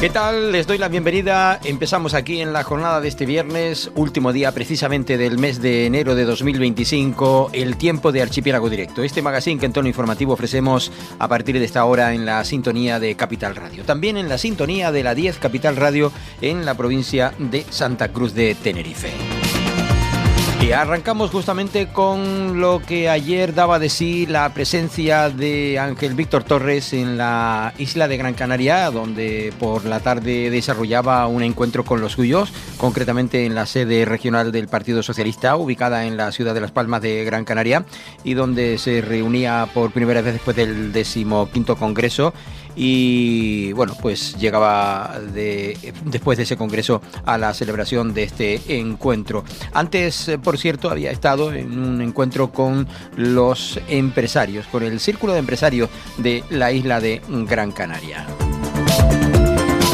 ¿Qué tal? Les doy la bienvenida. Empezamos aquí en la jornada de este viernes, último día precisamente del mes de enero de 2025, el tiempo de Archipiélago Directo. Este magazine que en tono informativo ofrecemos a partir de esta hora en la sintonía de Capital Radio. También en la sintonía de la 10 Capital Radio en la provincia de Santa Cruz de Tenerife. Y arrancamos justamente con lo que ayer daba de sí la presencia de Ángel Víctor Torres en la isla de Gran Canaria, donde por la tarde desarrollaba un encuentro con los suyos, concretamente en la sede regional del Partido Socialista, ubicada en la ciudad de Las Palmas de Gran Canaria, y donde se reunía por primera vez después del 15º Congreso. Y bueno, pues llegaba después de ese congreso a la celebración de este encuentro. Antes, por cierto, había estado en un encuentro con los empresarios, con el Círculo de Empresarios de la isla de Gran Canaria.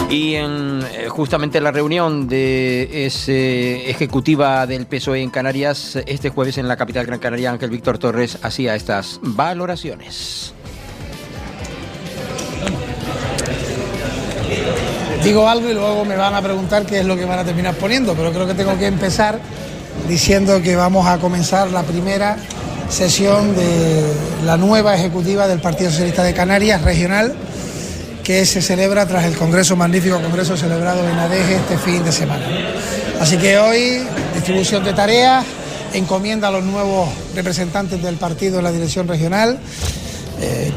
Y en justamente la reunión de ejecutiva del PSOE en Canarias, este jueves en la capital Gran Canaria, Ángel Víctor Torres hacía estas valoraciones. Digo algo y luego me van a preguntar qué es lo que van a terminar poniendo, pero creo que tengo que empezar diciendo que vamos a comenzar la primera sesión de la nueva ejecutiva del Partido Socialista de Canarias regional, que se celebra tras el magnífico congreso celebrado en Adeje este fin de semana. Así que hoy, distribución de tareas, encomienda a los nuevos representantes del partido en la dirección regional,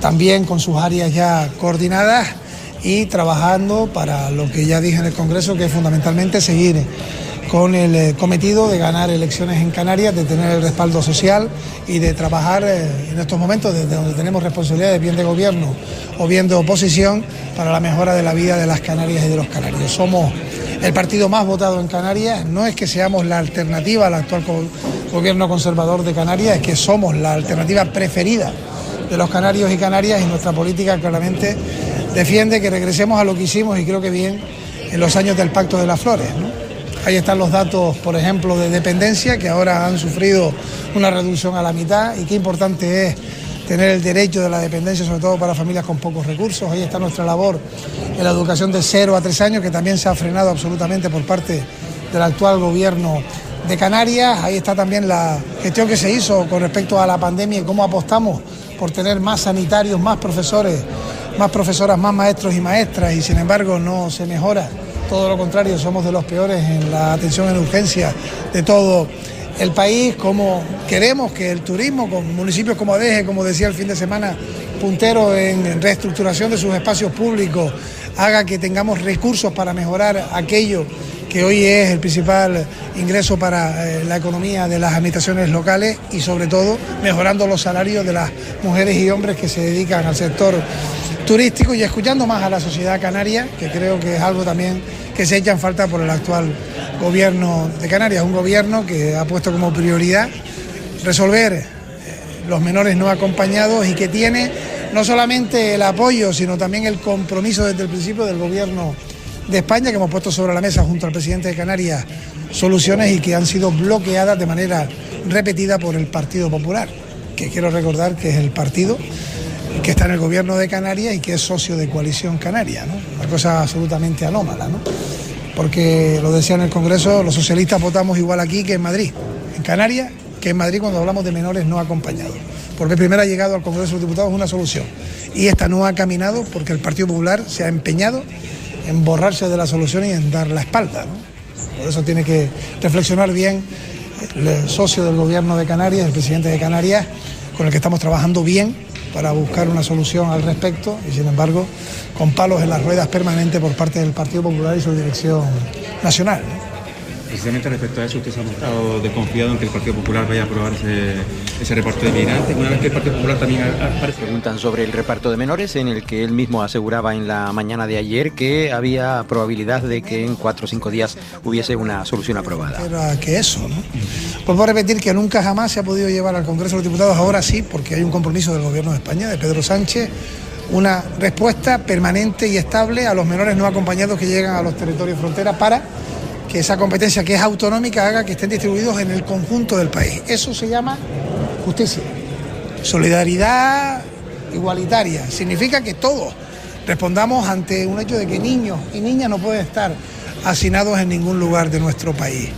también con sus áreas ya coordinadas, y trabajando para lo que ya dije en el Congreso, que es fundamentalmente seguir con el cometido de ganar elecciones en Canarias, de tener el respaldo social y de trabajar en estos momentos desde donde tenemos responsabilidades, bien de gobierno o bien de oposición, para la mejora de la vida de las Canarias y de los canarios. Somos el partido más votado en Canarias, no es que seamos la alternativa al actual gobierno conservador de Canarias, es que somos la alternativa preferida de los canarios y canarias, y nuestra política claramente defiende que regresemos a lo que hicimos, y creo que bien, en los años del Pacto de las Flores, ¿no? Ahí están los datos, por ejemplo, de dependencia, que ahora han sufrido una reducción a la mitad, y qué importante es tener el derecho de la dependencia, sobre todo para familias con pocos recursos. Ahí está nuestra labor en la educación de 0 a 3 años, que también se ha frenado absolutamente por parte del actual gobierno de Canarias. Ahí está también la gestión que se hizo con respecto a la pandemia y cómo apostamos por tener más sanitarios, más profesores, más profesoras, más maestros y maestras, y sin embargo no se mejora. Todo lo contrario, somos de los peores en la atención en urgencia de todo el país. Como queremos que el turismo, con municipios como Adeje, como decía el fin de semana, puntero en reestructuración de sus espacios públicos, haga que tengamos recursos para mejorar aquello que hoy es el principal ingreso para la economía de las administraciones locales, y sobre todo mejorando los salarios de las mujeres y hombres que se dedican al sector turístico, y escuchando más a la sociedad canaria, que creo que es algo también que se echa en falta por el actual gobierno de Canarias, un gobierno que ha puesto como prioridad resolver los menores no acompañados, y que tiene no solamente el apoyo, sino también el compromiso desde el principio del gobierno de España, que hemos puesto sobre la mesa junto al presidente de Canarias soluciones, y que han sido bloqueadas de manera repetida por el Partido Popular, que quiero recordar que es el partido que está en el gobierno de Canarias y que es socio de Coalición Canaria, ¿no? Una cosa absolutamente anómala, ¿no? Porque, lo decía en el Congreso, los socialistas votamos igual aquí que en Madrid, en Canarias, que en Madrid, cuando hablamos de menores no acompañados. Porque primero ha llegado al Congreso de los Diputados una solución, y esta no ha caminado porque el Partido Popular se ha empeñado en borrarse de la solución y en dar la espalda, ¿no? Por eso tiene que reflexionar bien el socio del gobierno de Canarias, el presidente de Canarias, con el que estamos trabajando bien para buscar una solución al respecto, y sin embargo con palos en las ruedas permanentes por parte del Partido Popular y su dirección nacional, ¿no? Precisamente respecto a eso, usted se ha mostrado desconfiado en que el Partido Popular vaya a aprobar ese reparto de migrantes, una vez que el Partido Popular también aparece. Preguntan sobre el reparto de menores, en el que él mismo aseguraba en la mañana de ayer que había probabilidad de que en 4 o 5 días hubiese una solución aprobada. Era que eso, ¿no? Vuelvo a repetir que nunca jamás se ha podido llevar al Congreso de los Diputados, ahora sí, porque hay un compromiso del Gobierno de España, de Pedro Sánchez, una respuesta permanente y estable a los menores no acompañados que llegan a los territorios frontera, para que esa competencia, que es autonómica, haga que estén distribuidos en el conjunto del país. Eso se llama justicia, solidaridad igualitaria. Significa que todos respondamos ante un hecho de que niños y niñas no pueden estar hacinados en ningún lugar de nuestro país.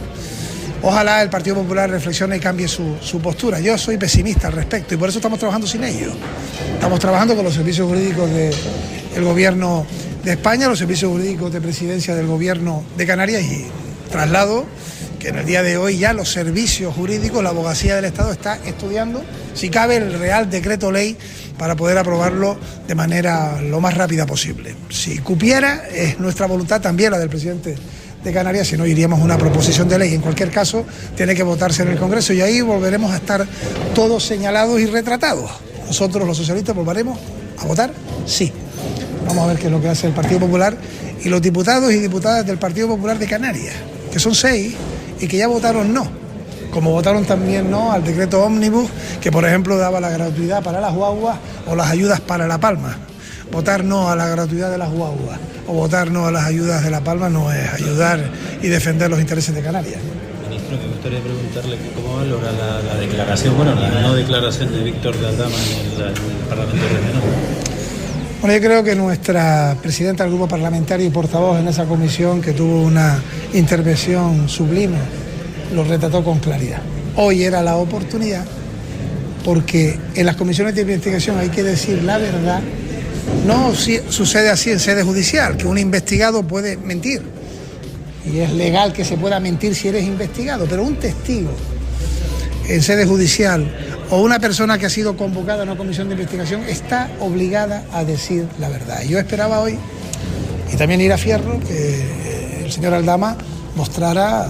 Ojalá el Partido Popular reflexione y cambie su postura. Yo soy pesimista al respecto y por eso estamos trabajando sin ellos. Estamos trabajando con los servicios jurídicos del Gobierno de España, los servicios jurídicos de presidencia del Gobierno de Canarias y traslado que en el día de hoy ya los servicios jurídicos, la abogacía del Estado está estudiando si cabe el Real Decreto Ley para poder aprobarlo de manera lo más rápida posible. Si cupiera, es nuestra voluntad también la del presidente de Canarias, si no iríamos a una proposición de ley. En cualquier caso, tiene que votarse en el Congreso y ahí volveremos a estar todos señalados y retratados. Nosotros, los socialistas, volveremos a votar sí. Vamos a ver qué es lo que hace el Partido Popular y los diputados y diputadas del Partido Popular de Canarias, que son 6 y que ya votaron no, como votaron también no al decreto ómnibus, que por ejemplo daba la gratuidad para las guaguas o las ayudas para La Palma. Votar no a la gratuidad de las guaguas o votar no a las ayudas de La Palma no es ayudar y defender los intereses de Canarias. Ministro, me gustaría preguntarle cómo valora la declaración, bueno, la no declaración de Víctor de Aldama en el Parlamento Regional. Bueno, yo creo que nuestra presidenta del grupo parlamentario y portavoz en esa comisión, que tuvo una intervención sublime, lo retrató con claridad. Hoy era la oportunidad, porque en las comisiones de investigación hay que decir la verdad. No sucede así en sede judicial, que un investigado puede mentir. Y es legal que se pueda mentir si eres investigado, pero un testigo en sede judicial o una persona que ha sido convocada a una comisión de investigación está obligada a decir la verdad. Yo esperaba hoy, y también ir a Fierro, que el señor Aldama mostrara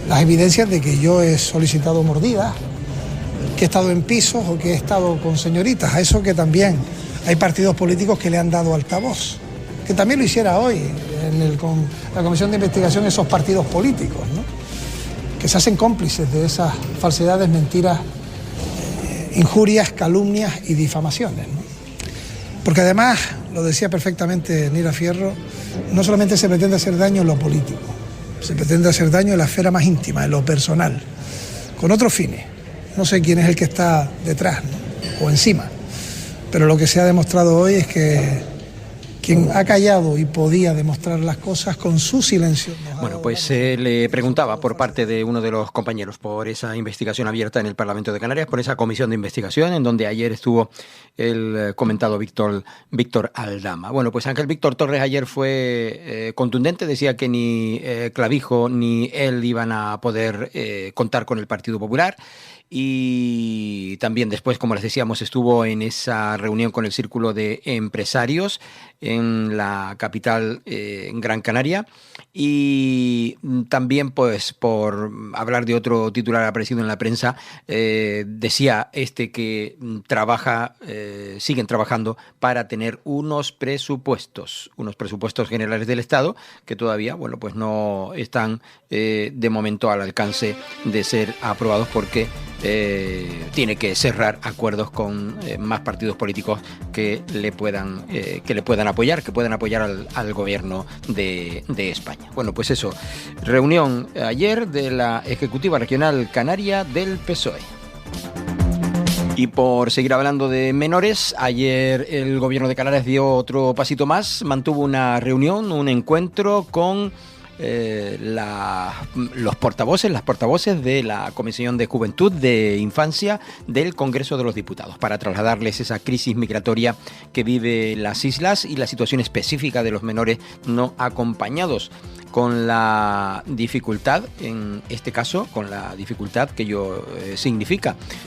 las evidencias de que yo he solicitado mordidas, que he estado en pisos o que he estado con señoritas. A eso que también hay partidos políticos que le han dado altavoz. Que también lo hiciera hoy con la comisión de investigación esos partidos políticos, ¿no? Que se hacen cómplices de esas falsedades, mentiras, injurias, calumnias y difamaciones, ¿no? Porque además, lo decía perfectamente Nira Fierro, no solamente se pretende hacer daño en lo político, se pretende hacer daño en la esfera más íntima, en lo personal, con otros fines. No sé quién es el que está detrás, ¿no? O encima, pero lo que se ha demostrado hoy es que quien ha callado y podía demostrar las cosas con su silencio. Bueno, pues le preguntaba por parte de uno de los compañeros por esa investigación abierta en el Parlamento de Canarias, por esa comisión de investigación en donde ayer estuvo el comentado Víctor Aldama. Bueno, pues Ángel Víctor Torres ayer fue contundente, decía que ni Clavijo ni él iban a poder contar con el Partido Popular. Y también después, como les decíamos, estuvo en esa reunión con el Círculo de Empresarios en la capital, en Gran Canaria. Y también, pues, por hablar de otro titular aparecido en la prensa, decía que siguen trabajando para tener unos presupuestos generales del Estado que todavía, bueno, pues no están de momento al alcance de ser aprobados porque tiene que cerrar acuerdos con más partidos políticos que le puedan apoyar, al gobierno de España. Bueno, pues eso, reunión ayer de la Ejecutiva Regional Canaria del PSOE. Y por seguir hablando de menores, ayer el gobierno de Canarias dio otro pasito más, mantuvo una reunión, un encuentro con las portavoces de la Comisión de Juventud, de Infancia del Congreso de los Diputados, para trasladarles esa crisis migratoria que vive las islas y la situación específica de los menores no acompañados, con la dificultad, en este caso, con la dificultad que ello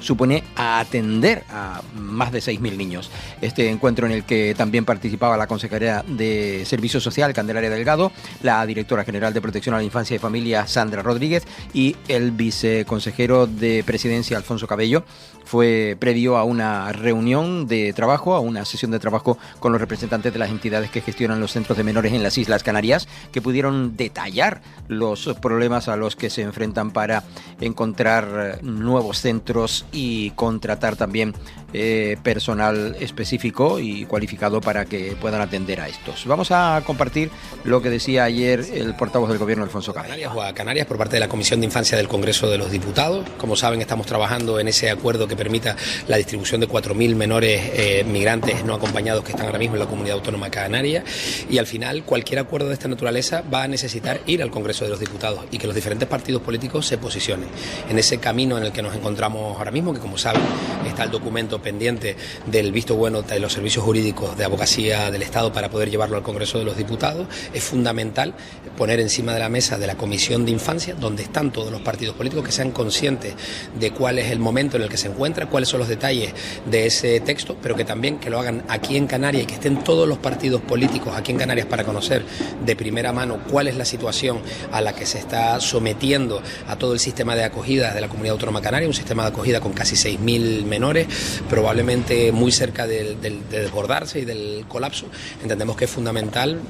supone atender a más de 6.000 niños. Este encuentro en el que también participaba la Consejería de Servicio Social, Candelaria Delgado, la Directora General de Protección a la Infancia y Familia, Sandra Rodríguez, y el viceconsejero de Presidencia, Alfonso Cabello, fue previo a una reunión de trabajo, a una sesión de trabajo con los representantes de las entidades que gestionan los centros de menores en las Islas Canarias, que pudieron detallar los problemas a los que se enfrentan para encontrar nuevos centros y contratar también personal específico y cualificado para que puedan atender a estos. Vamos a compartir lo que decía ayer el portavoz portavoz del Gobierno, Alfonso Cabello. A Canarias por parte de la Comisión de Infancia del Congreso de los Diputados. Como saben, estamos trabajando en ese acuerdo que permita la distribución de 4.000 menores migrantes no acompañados que están ahora mismo en la Comunidad Autónoma Canaria, y al final cualquier acuerdo de esta naturaleza va a necesitar ir al Congreso de los Diputados y que los diferentes partidos políticos se posicionen en ese camino en el que nos encontramos ahora mismo, que como saben está el documento pendiente del visto bueno de los servicios jurídicos de abogacía del Estado para poder llevarlo al Congreso de los Diputados. Es fundamental poner encima de la mesa de la Comisión de Infancia, donde están todos los partidos políticos, que sean conscientes de cuál es el momento en el que se encuentra, cuáles son los detalles de ese texto, pero que también que lo hagan aquí en Canarias y que estén todos los partidos políticos aquí en Canarias para conocer de primera mano cuál es la situación a la que se está sometiendo a todo el sistema de acogida de la Comunidad Autónoma Canaria, un sistema de acogida con casi 6.000 menores, probablemente muy cerca de desbordarse y del colapso. Entendemos que es fundamental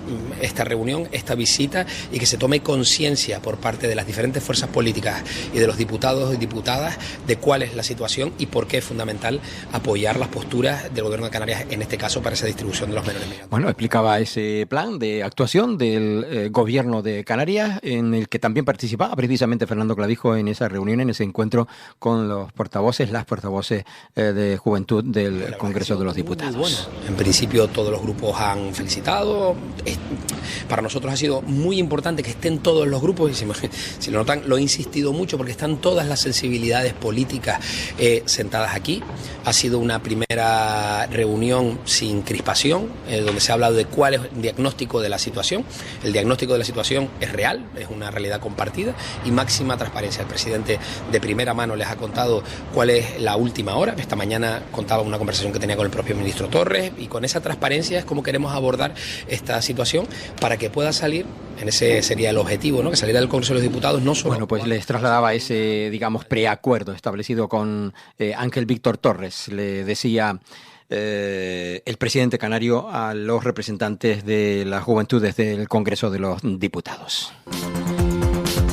esta reunión, esta visita, y que se tome conciencia por parte de las diferentes fuerzas políticas y de los diputados y diputadas de cuál es la situación y por qué es fundamental apoyar las posturas del Gobierno de Canarias, en este caso para esa distribución de los menores migrantes. Bueno, explicaba ese plan de actuación del Gobierno de Canarias, en el que también participaba precisamente Fernando Clavijo en esa reunión, en ese encuentro con los portavoces, las portavoces de Juventud del Congreso de los Diputados. Bueno, en principio todos los grupos han felicitado. Para nosotros ha sido muy importante que estén todos los grupos, y si lo notan, lo he insistido mucho porque están todas las sensibilidades políticas sentadas aquí. Ha sido una primera reunión sin crispación, donde se ha hablado de cuál es el diagnóstico de la situación. El diagnóstico de la situación es real, es una realidad compartida, y máxima transparencia. El presidente de primera mano les ha contado cuál es la última hora. Esta mañana contaba una conversación que tenía con el propio ministro Torres, y con esa transparencia es como queremos abordar esta situación para que pueda salir, en ese sería el objetivo, ¿no? Que saliera del Congreso de los Diputados no solo... Bueno, pues les trasladaba ese, digamos, preacuerdo establecido con Ángel Víctor Torres. Le decía el presidente canario a los representantes de las juventudes del Congreso de los Diputados.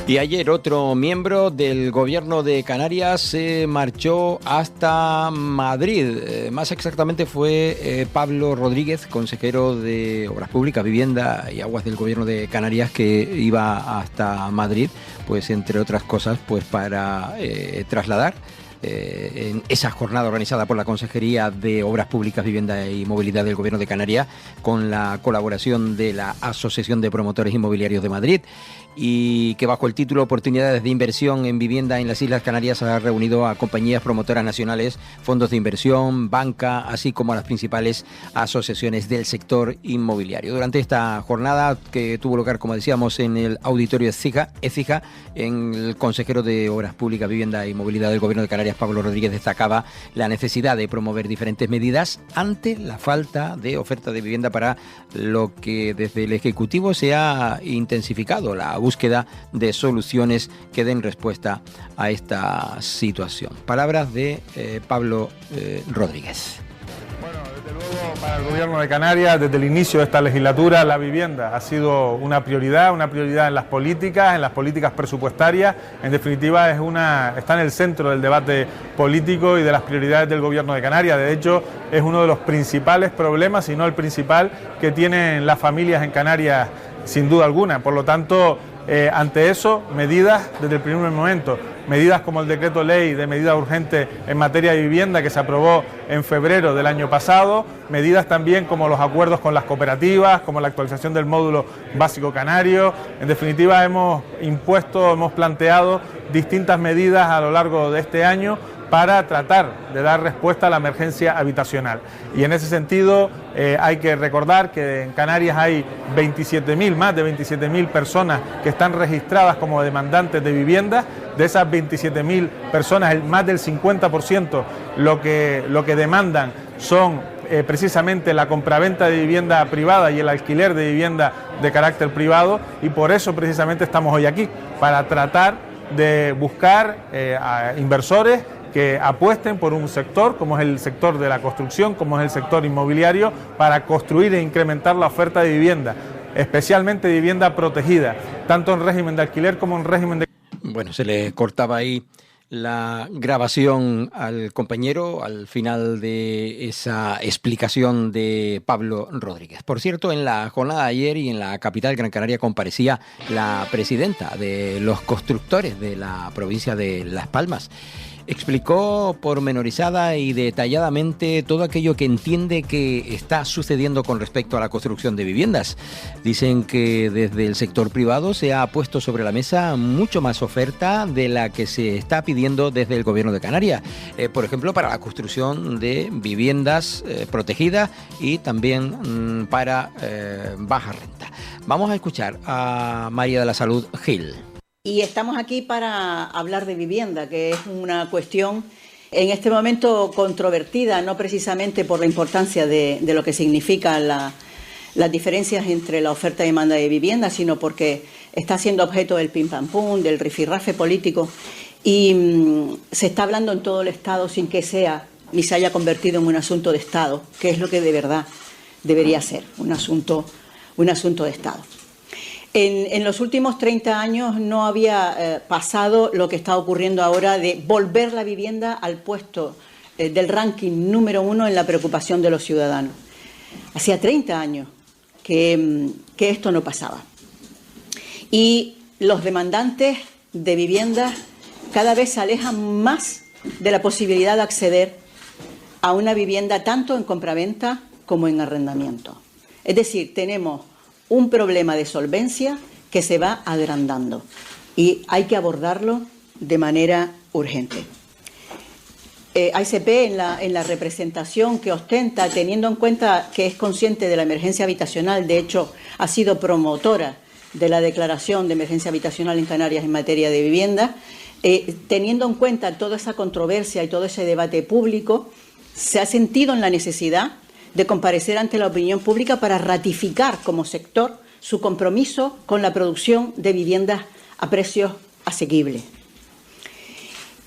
Y ayer otro miembro del Gobierno de Canarias se marchó hasta Madrid. Más exactamente fue Pablo Rodríguez, consejero de Obras Públicas, Vivienda y Aguas del Gobierno de Canarias, que iba hasta Madrid, pues entre otras cosas, pues para trasladar en esa jornada organizada por la Consejería de Obras Públicas, Vivienda y Movilidad del Gobierno de Canarias, con la colaboración de la Asociación de Promotores Inmobiliarios de Madrid, y que bajo el título Oportunidades de Inversión en Vivienda en las Islas Canarias ha reunido a compañías promotoras nacionales, fondos de inversión, banca, así como a las principales asociaciones del sector inmobiliario. Durante esta jornada, que tuvo lugar, como decíamos, en el auditorio Écija, el consejero de Obras Públicas, Vivienda y Movilidad del Gobierno de Canarias, Pablo Rodríguez, destacaba la necesidad de promover diferentes medidas ante la falta de oferta de vivienda, para lo que desde el Ejecutivo se ha intensificado la búsqueda de soluciones que den respuesta a esta situación. Palabras de Pablo Rodríguez. Bueno, desde luego para el Gobierno de Canarias, desde el inicio de esta legislatura, la vivienda ha sido una prioridad en las políticas presupuestarias. En definitiva, está en el centro del debate político y de las prioridades del Gobierno de Canarias. De hecho, es uno de los principales problemas, si no el principal, que tienen las familias en Canarias, sin duda alguna. Por lo tanto, ante eso, medidas desde el primer momento, medidas como el decreto ley de medidas urgentes en materia de vivienda que se aprobó en febrero del año pasado, medidas también como los acuerdos con las cooperativas, como la actualización del módulo básico canario. En definitiva, hemos planteado distintas medidas a lo largo de este año para tratar de dar respuesta a la emergencia habitacional. Y en ese sentido hay que recordar que en Canarias hay más de 27.000 personas que están registradas como demandantes de vivienda. De esas 27.000 personas, más del 50% lo que demandan son precisamente la compraventa de vivienda privada y el alquiler de vivienda de carácter privado, y por eso precisamente estamos hoy aquí, para tratar de buscar a inversores que apuesten por un sector como es el sector de la construcción, como es el sector inmobiliario, para construir e incrementar la oferta de vivienda, especialmente vivienda protegida, tanto en régimen de alquiler como en régimen de... Bueno, se le cortaba ahí la grabación al compañero al final de esa explicación de Pablo Rodríguez. Por cierto, en la jornada de ayer y en la capital Gran Canaria comparecía la presidenta de los constructores de la provincia de Las Palmas. Explicó pormenorizada y detalladamente todo aquello que entiende que está sucediendo con respecto a la construcción de viviendas. Dicen que desde el sector privado se ha puesto sobre la mesa mucho más oferta de la que se está pidiendo desde el Gobierno de Canarias. Por ejemplo, para la construcción de viviendas protegidas y también para baja renta. Vamos a escuchar a María de la Salud Gil. Y estamos aquí para hablar de vivienda, que es una cuestión en este momento controvertida, no precisamente por la importancia de lo que significan las diferencias entre la oferta y demanda de vivienda, sino porque está siendo objeto del pim pam pum, del rifirrafe político, y se está hablando en todo el Estado sin que sea ni se haya convertido en un asunto de Estado, que es lo que de verdad debería ser, un asunto de Estado. En los últimos 30 años no había pasado lo que está ocurriendo ahora de volver la vivienda al puesto del ranking número 1 en la preocupación de los ciudadanos. Hacía 30 años que esto no pasaba. Y los demandantes de viviendas cada vez se alejan más de la posibilidad de acceder a una vivienda tanto en compraventa como en arrendamiento. Es decir, tenemos un problema de solvencia que se va agrandando y hay que abordarlo de manera urgente. AICP en la representación que ostenta, teniendo en cuenta que es consciente de la emergencia habitacional, de hecho ha sido promotora de la declaración de emergencia habitacional en Canarias en materia de vivienda, teniendo en cuenta toda esa controversia y todo ese debate público, se ha sentido en la necesidad de comparecer ante la opinión pública para ratificar como sector su compromiso con la producción de viviendas a precios asequibles.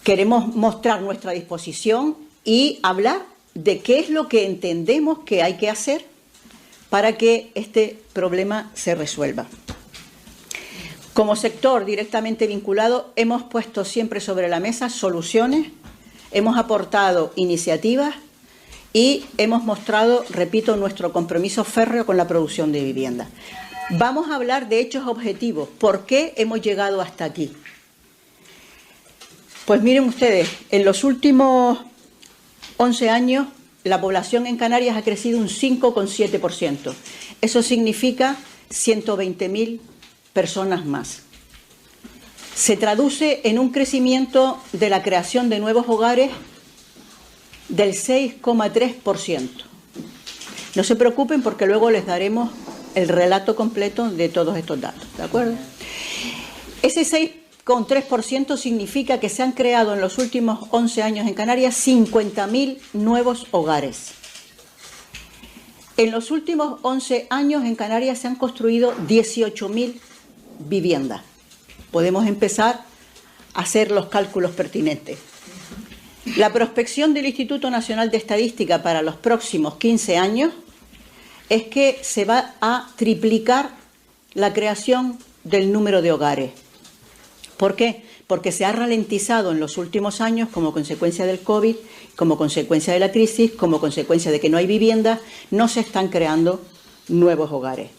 Queremos mostrar nuestra disposición y hablar de qué es lo que entendemos que hay que hacer para que este problema se resuelva. Como sector directamente vinculado, hemos puesto siempre sobre la mesa soluciones, hemos aportado iniciativas y hemos mostrado, repito, nuestro compromiso férreo con la producción de vivienda. Vamos a hablar de hechos objetivos. ¿Por qué hemos llegado hasta aquí? Pues miren ustedes, en los últimos 11 años la población en Canarias ha crecido un 5,7%. Eso significa 120.000 personas más. Se traduce en un crecimiento de la creación de nuevos hogares del 6,3%. No se preocupen porque luego les daremos el relato completo de todos estos datos, ¿de acuerdo? Ese 6,3% significa que se han creado en los últimos 11 años en Canarias 50.000 nuevos hogares. En los últimos 11 años en Canarias se han construido 18.000 viviendas. Podemos empezar a hacer los cálculos pertinentes. La prospección del Instituto Nacional de Estadística para los próximos 15 años es que se va a triplicar la creación del número de hogares. ¿Por qué? Porque se ha ralentizado en los últimos años como consecuencia del COVID, como consecuencia de la crisis, como consecuencia de que no hay vivienda, no se están creando nuevos hogares.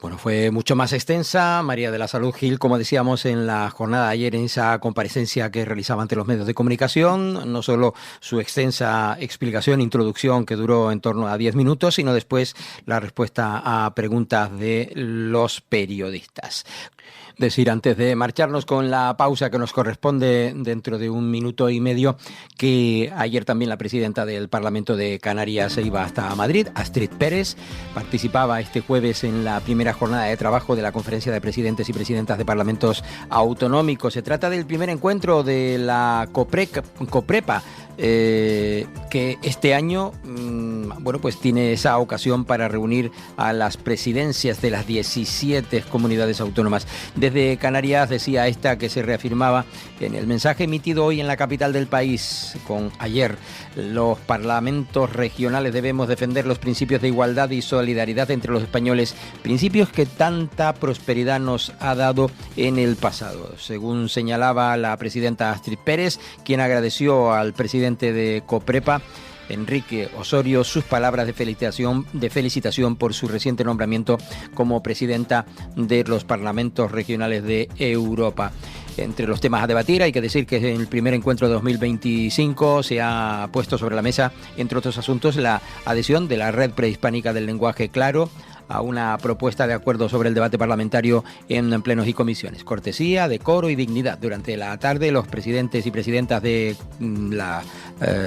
Bueno, fue mucho más extensa María de la Salud Gil, como decíamos en la jornada de ayer, en esa comparecencia que realizaba ante los medios de comunicación, no solo su extensa explicación, introducción que duró en torno a 10 minutos, sino después la respuesta a preguntas de los periodistas. Decir, antes de marcharnos con la pausa que nos corresponde dentro de 1 minuto y medio, que ayer también la presidenta del Parlamento de Canarias se iba hasta Madrid, Astrid Pérez, participaba este jueves en la primera jornada de trabajo de la Conferencia de Presidentes y Presidentas de Parlamentos Autonómicos. Se trata del primer encuentro de la COPREPA, que este año pues tiene esa ocasión para reunir a las presidencias de las 17 comunidades autónomas. Desde Canarias decía esta que se reafirmaba en el mensaje emitido hoy en la capital del país con ayer: los parlamentos regionales debemos defender los principios de igualdad y solidaridad entre los españoles, principios que tanta prosperidad nos ha dado en el pasado, según señalaba la presidenta Astrid Pérez, quien agradeció al presidente de Coprepa, Enrique Osorio, sus palabras de felicitación por su reciente nombramiento como presidenta de los parlamentos regionales de Europa. Entre los temas a debatir, hay que decir que en el primer encuentro de 2025 se ha puesto sobre la mesa, entre otros asuntos, la adhesión de la Red Prehispánica del Lenguaje Claro a una propuesta de acuerdo sobre el debate parlamentario en plenos y comisiones. Cortesía, decoro y dignidad. Durante la tarde, los presidentes y presidentas de las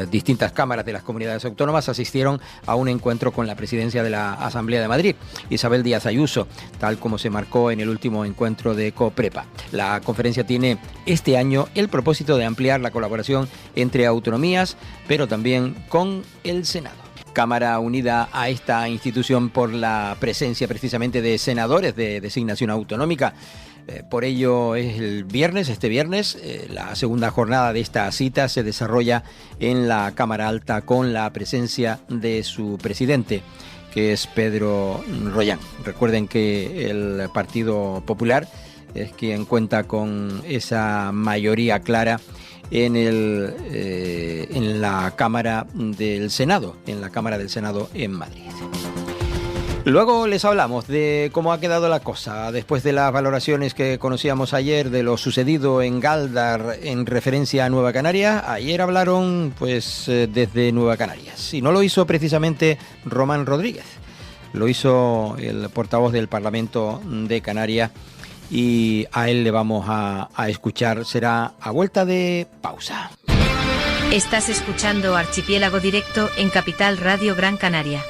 distintas cámaras de las comunidades autónomas asistieron a un encuentro con la presidencia de la Asamblea de Madrid, Isabel Díaz Ayuso, tal como se marcó en el último encuentro de Coprepa. La conferencia tiene este año el propósito de ampliar la colaboración entre autonomías, pero también con el Senado. Cámara unida a esta institución por la presencia precisamente de senadores de designación autonómica. Por ello este viernes, la segunda jornada de esta cita se desarrolla en la Cámara Alta con la presencia de su presidente, que es Pedro Rollán. Recuerden que el Partido Popular es quien cuenta con esa mayoría clara en la Cámara del Senado, en Madrid. Luego les hablamos de cómo ha quedado la cosa después de las valoraciones que conocíamos ayer de lo sucedido en Gáldar en referencia a Nueva Canaria. Ayer hablaron desde Nueva Canarias, y no lo hizo precisamente Román Rodríguez, lo hizo el portavoz del Parlamento de Canarias, y a él le vamos a escuchar. Será a vuelta de pausa. Estás escuchando Archipiélago Directo en Capital Radio Gran Canaria.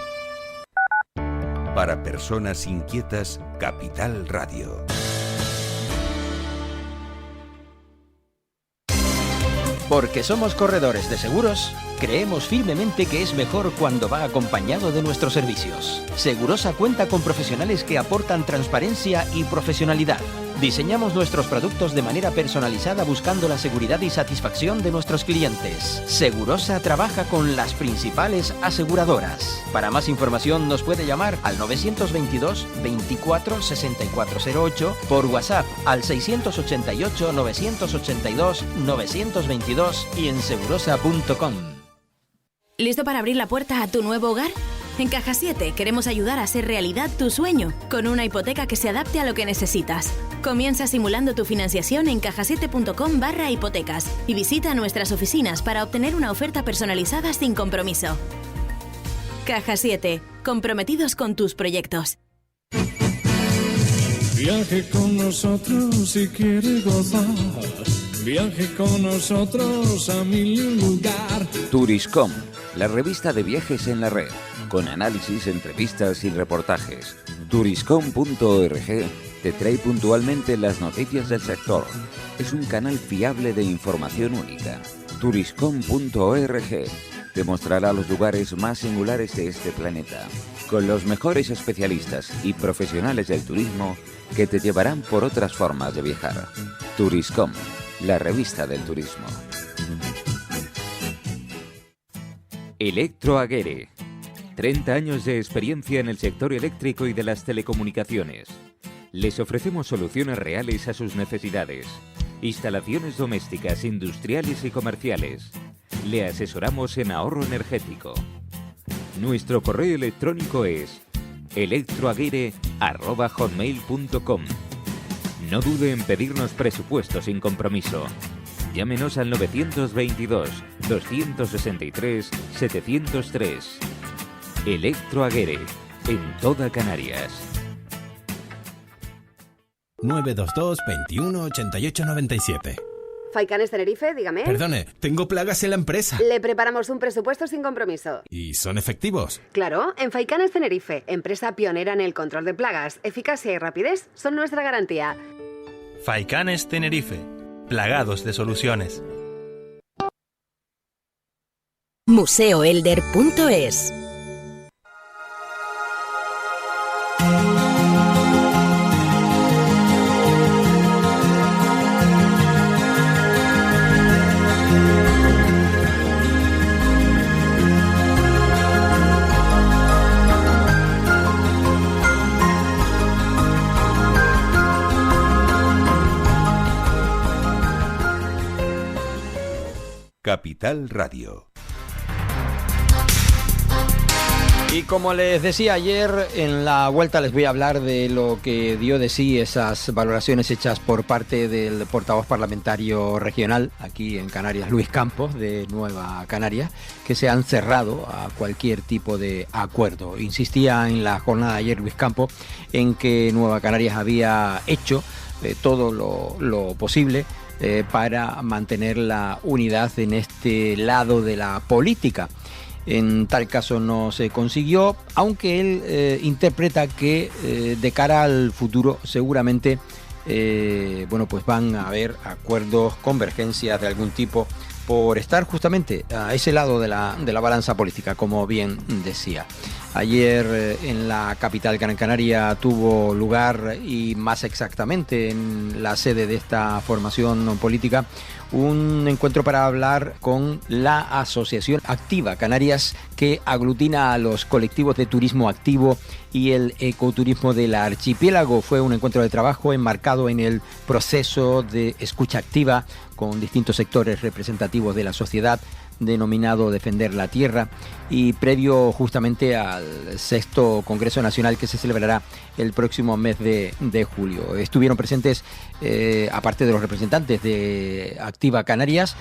Para personas inquietas, Capital Radio. Porque somos corredores de seguros, creemos firmemente que es mejor cuando va acompañado de nuestros servicios. Segurosa cuenta con profesionales que aportan transparencia y profesionalidad. Diseñamos nuestros productos de manera personalizada buscando la seguridad y satisfacción de nuestros clientes. Segurosa trabaja con las principales aseguradoras. Para más información nos puede llamar al 922 24 6408, por WhatsApp al 688 982 922 y en segurosa.com. ¿Listo para abrir la puerta a tu nuevo hogar? En Caja 7 queremos ayudar a hacer realidad tu sueño con una hipoteca que se adapte a lo que necesitas. Comienza simulando tu financiación en cajasiete.com/hipotecas y visita nuestras oficinas para obtener una oferta personalizada sin compromiso. Caja 7, comprometidos con tus proyectos. Viaje con nosotros si quiere gozar. Viaje con nosotros a mi lugar. Turiscom, la revista de viajes en la red, con análisis, entrevistas y reportajes. Turiscom.org te trae puntualmente las noticias del sector. Es un canal fiable de información única. Turiscom.org te mostrará los lugares más singulares de este planeta, con los mejores especialistas y profesionales del turismo que te llevarán por otras formas de viajar. Turiscom, la revista del turismo. Electroaguere. 30 años de experiencia en el sector eléctrico y de las telecomunicaciones. Les ofrecemos soluciones reales a sus necesidades. Instalaciones domésticas, industriales y comerciales. Le asesoramos en ahorro energético. Nuestro correo electrónico es electroaguere@hotmail.com. No dude en pedirnos presupuesto sin compromiso. Llámenos al 922 263 703. Electroaguere, en toda Canarias. 922 21 88 97. Faicanes Tenerife, dígame. Perdone, tengo plagas en la empresa. Le preparamos un presupuesto sin compromiso. ¿Y son efectivos? Claro, en Faicanes Tenerife, empresa pionera en el control de plagas, eficacia y rapidez son nuestra garantía. Faicanes Tenerife, plagados de soluciones. museoelder.es. Capital Radio. Y como les decía ayer, en la vuelta les voy a hablar de lo que dio de sí esas valoraciones hechas por parte del portavoz parlamentario regional aquí en Canarias, Luis Campos, de Nueva Canarias, que se han cerrado a cualquier tipo de acuerdo. Insistía en la jornada de ayer Luis Campos en que Nueva Canarias había hecho todo lo posible para mantener la unidad en este lado de la política. En tal caso no se consiguió, aunque él interpreta que de cara al futuro seguramente pues van a haber acuerdos, convergencias de algún tipo por estar justamente a ese lado de la balanza política, como bien decía. Ayer en la capital Gran Canaria tuvo lugar, y más exactamente en la sede de esta formación política, un encuentro para hablar con la Asociación Activa Canarias, que aglutina a los colectivos de turismo activo y el ecoturismo del archipiélago. Fue un encuentro de trabajo enmarcado en el proceso de escucha activa con distintos sectores representativos de la sociedad, denominado Defender la Tierra, y previo justamente al 6º Congreso Nacional que se celebrará el próximo mes de julio. Estuvieron presentes, aparte de los representantes de Activa Canarias,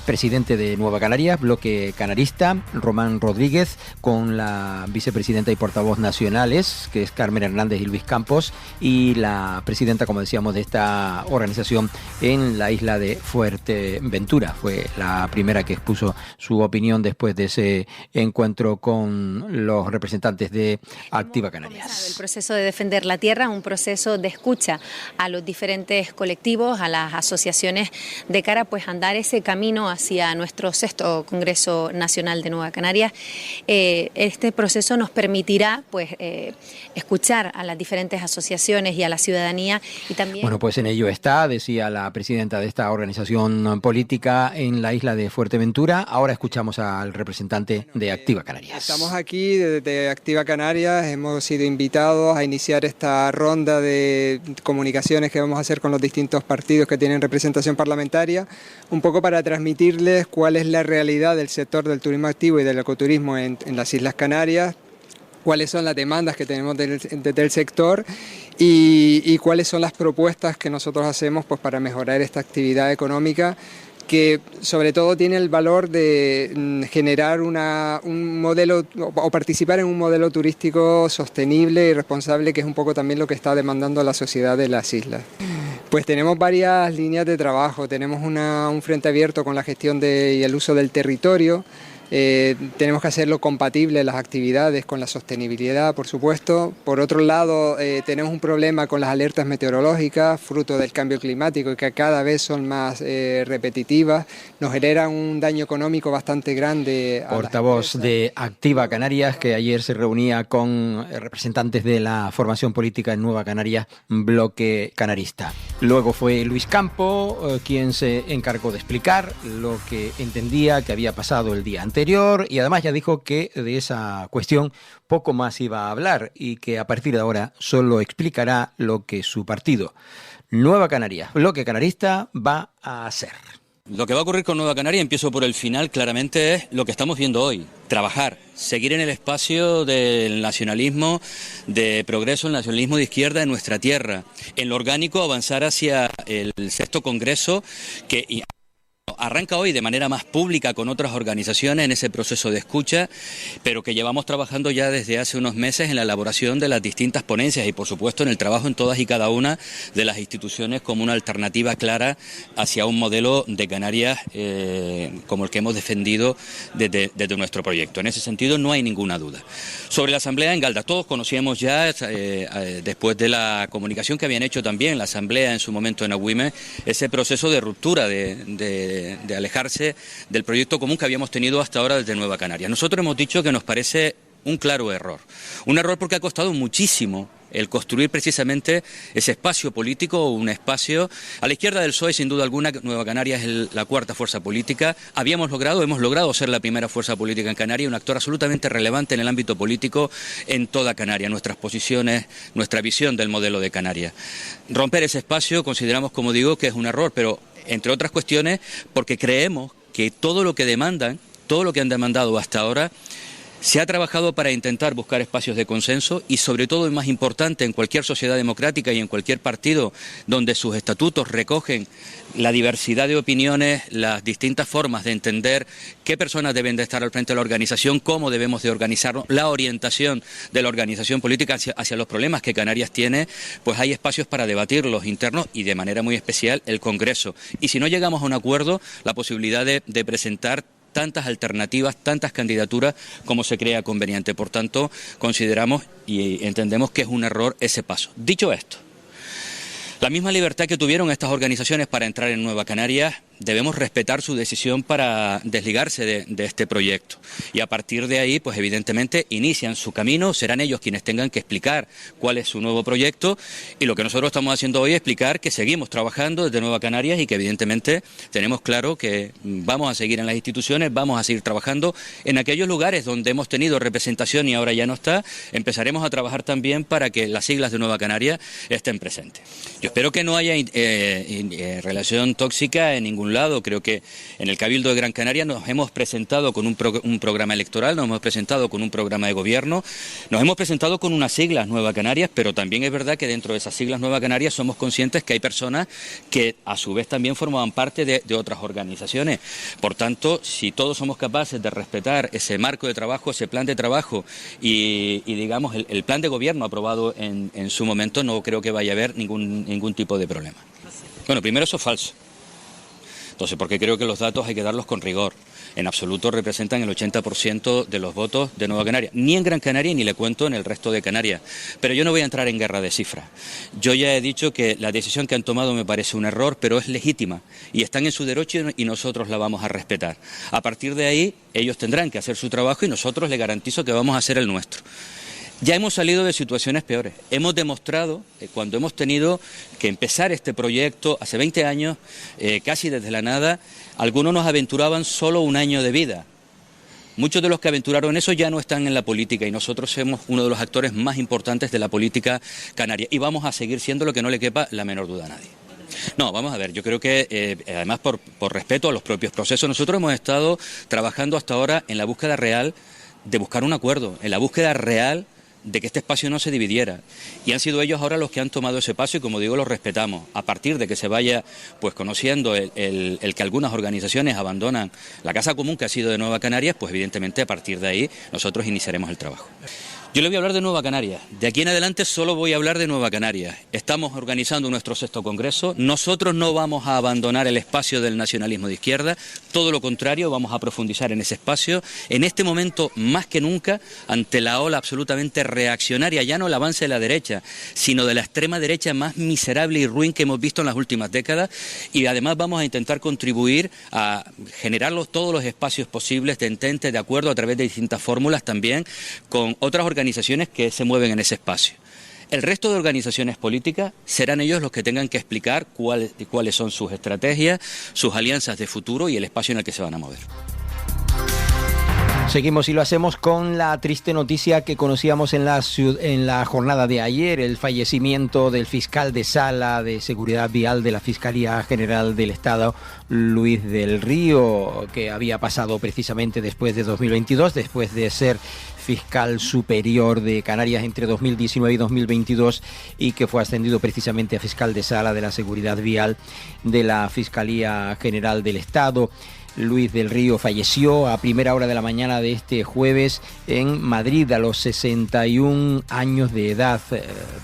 presidente de Nueva Canarias, Bloque Canarista, Román Rodríguez, con la vicepresidenta y portavoz nacionales, que es Carmen Hernández y Luis Campos, y la presidenta, como decíamos, de esta organización en la isla de Fuerteventura. Fue la primera que expuso su opinión después de ese encuentro con los representantes de Activa Canarias. El proceso de Defender la Tierra, un proceso de escucha a los diferentes colectivos, a las asociaciones, de cara pues a andar ese camino hacia nuestro 6º Congreso Nacional de Nueva Canarias. Este proceso nos permitirá pues escuchar a las diferentes asociaciones y a la ciudadanía, y también... Bueno, pues en ello está, decía la presidenta de esta organización política en la isla de Fuerteventura. Ahora escuchamos al representante de Activa Canarias. Estamos aquí desde Activa Canarias, hemos sido invitados a iniciar esta ronda de comunicaciones que vamos a hacer con los distintos partidos que tienen representación parlamentaria, un poco para transmitirles cuál es la realidad del sector del turismo activo y del ecoturismo en las Islas Canarias, cuáles son las demandas que tenemos desde el sector y cuáles son las propuestas que nosotros hacemos pues, para mejorar esta actividad económica, que sobre todo tiene el valor de generar un modelo o participar en un modelo turístico sostenible y responsable, que es un poco también lo que está demandando la sociedad de las islas. Pues tenemos varias líneas de trabajo, tenemos un frente abierto con la gestión y el uso del territorio. Tenemos que hacerlo compatible las actividades con la sostenibilidad, por supuesto. Por otro lado, tenemos un problema con las alertas meteorológicas, fruto del cambio climático, y que cada vez son más repetitivas. Nos generan un daño económico bastante grande. Portavoz de Activa Canarias, que ayer se reunía con representantes de la formación política en Nueva Canarias, Bloque Canarista. Luego fue Luis Campos quien se encargó de explicar lo que entendía que había pasado el día anterior, y además ya dijo que de esa cuestión poco más iba a hablar y que a partir de ahora solo explicará lo que su partido, Nueva Canarias, Bloque Canarista, va a hacer. Lo que va a ocurrir con Nueva Canaria, empiezo por el final, claramente es lo que estamos viendo hoy. Trabajar, seguir en el espacio del nacionalismo de progreso, el nacionalismo de izquierda en nuestra tierra. En lo orgánico, avanzar hacia el 6º Congreso, que arranca hoy de manera más pública con otras organizaciones en ese proceso de escucha, pero que llevamos trabajando ya desde hace unos meses en la elaboración de las distintas ponencias y, por supuesto, en el trabajo en todas y cada una de las instituciones como una alternativa clara hacia un modelo de Canarias como el que hemos defendido desde nuestro proyecto. En ese sentido no hay ninguna duda. Sobre la Asamblea en Galda, todos conocíamos ya, después de la comunicación que habían hecho también la Asamblea en su momento en Agüime, ese proceso de ruptura de de alejarse del proyecto común que habíamos tenido hasta ahora desde Nueva Canarias. Nosotros hemos dicho que nos parece un claro error. Un error porque ha costado muchísimo el construir precisamente ese espacio político, un espacio a la izquierda del PSOE, sin duda alguna. Nueva Canarias es la cuarta fuerza política. Hemos logrado ser la primera fuerza política en Canarias, un actor absolutamente relevante en el ámbito político en toda Canarias, nuestras posiciones, nuestra visión del modelo de Canarias. Romper ese espacio consideramos, como digo, que es un error, pero entre otras cuestiones porque creemos que todo lo que han demandado hasta ahora, se ha trabajado para intentar buscar espacios de consenso y, sobre todo, y más importante, en cualquier sociedad democrática y en cualquier partido donde sus estatutos recogen la diversidad de opiniones, las distintas formas de entender qué personas deben de estar al frente de la organización, cómo debemos de organizarnos, la orientación de la organización política hacia los problemas que Canarias tiene, pues hay espacios para debatir los internos y, de manera muy especial, el Congreso. Y si no llegamos a un acuerdo, la posibilidad de presentar tantas alternativas, tantas candidaturas como se crea conveniente. Por tanto, consideramos y entendemos que es un error ese paso. Dicho esto, la misma libertad que tuvieron estas organizaciones para entrar en Nueva Canarias, debemos respetar su decisión para desligarse de este proyecto. Y a partir de ahí, pues evidentemente inician su camino, serán ellos quienes tengan que explicar cuál es su nuevo proyecto, y lo que nosotros estamos haciendo hoy es explicar que seguimos trabajando desde Nueva Canarias y que evidentemente tenemos claro que vamos a seguir en las instituciones, vamos a seguir trabajando en aquellos lugares donde hemos tenido representación y ahora ya no está. Empezaremos a trabajar también para que las siglas de Nueva Canarias estén presentes. Yo espero que no haya relación tóxica en ningún lado. Creo que en el Cabildo de Gran Canaria nos hemos presentado con un programa electoral, nos hemos presentado con un programa de gobierno, nos hemos presentado con unas siglas Nueva Canarias, pero también es verdad que dentro de esas siglas Nueva Canarias somos conscientes que hay personas que a su vez también formaban parte de otras organizaciones. Por tanto, si todos somos capaces de respetar ese marco de trabajo, ese plan de trabajo y digamos, el plan de gobierno aprobado en su momento, no creo que vaya a haber ningún tipo de problema. Bueno, primero eso es falso. Entonces, porque creo que los datos hay que darlos con rigor. En absoluto representan el 80% de los votos de Nueva Canaria. Ni en Gran Canaria ni le cuento en el resto de Canarias. Pero yo no voy a entrar en guerra de cifras. Yo ya he dicho que la decisión que han tomado me parece un error, pero es legítima. Y están en su derecho y nosotros la vamos a respetar. A partir de ahí, ellos tendrán que hacer su trabajo y nosotros les garantizo que vamos a hacer el nuestro. Ya hemos salido de situaciones peores. Hemos demostrado, cuando hemos tenido que empezar este proyecto hace 20 años, casi desde la nada, algunos nos aventuraban solo un año de vida. Muchos de los que aventuraron eso ya no están en la política y nosotros somos uno de los actores más importantes de la política canaria y vamos a seguir siendo, lo que no le quepa la menor duda a nadie. No, vamos a ver, yo creo que además por respeto a los propios procesos, nosotros hemos estado trabajando hasta ahora en la búsqueda real de buscar un acuerdo, en la búsqueda real de que este espacio no se dividiera. Y han sido ellos ahora los que han tomado ese paso y, como digo, los respetamos. A partir de que se vaya pues conociendo el que algunas organizaciones abandonan la casa común que ha sido de Nueva Canarias, pues evidentemente a partir de ahí nosotros iniciaremos el trabajo. Yo le voy a hablar de Nueva Canarias. De aquí en adelante solo voy a hablar de Nueva Canarias. Estamos organizando nuestro 6º Congreso. Nosotros no vamos a abandonar el espacio del nacionalismo de izquierda. Todo lo contrario, vamos a profundizar en ese espacio. En este momento, más que nunca, ante la ola absolutamente reaccionaria, ya no el avance de la derecha, sino de la extrema derecha más miserable y ruin que hemos visto en las últimas décadas. Y además vamos a intentar contribuir a generar todos los espacios posibles de entente, de acuerdo, a través de distintas fórmulas también, con otras organizaciones que se mueven en ese espacio. El resto de organizaciones políticas serán ellos los que tengan que explicar cuáles son sus estrategias, sus alianzas de futuro y el espacio en el que se van a mover. Seguimos y lo hacemos con la triste noticia que conocíamos en la jornada de ayer, el fallecimiento del fiscal de sala de seguridad vial de la Fiscalía General del Estado, Luis del Río, que había pasado precisamente después de 2022, después de ser fiscal superior de Canarias entre 2019 y 2022 y que fue ascendido precisamente a fiscal de sala de la seguridad vial de la Fiscalía General del Estado. Luis del Río falleció a primera hora de la mañana de este jueves en Madrid a los 61 años de edad.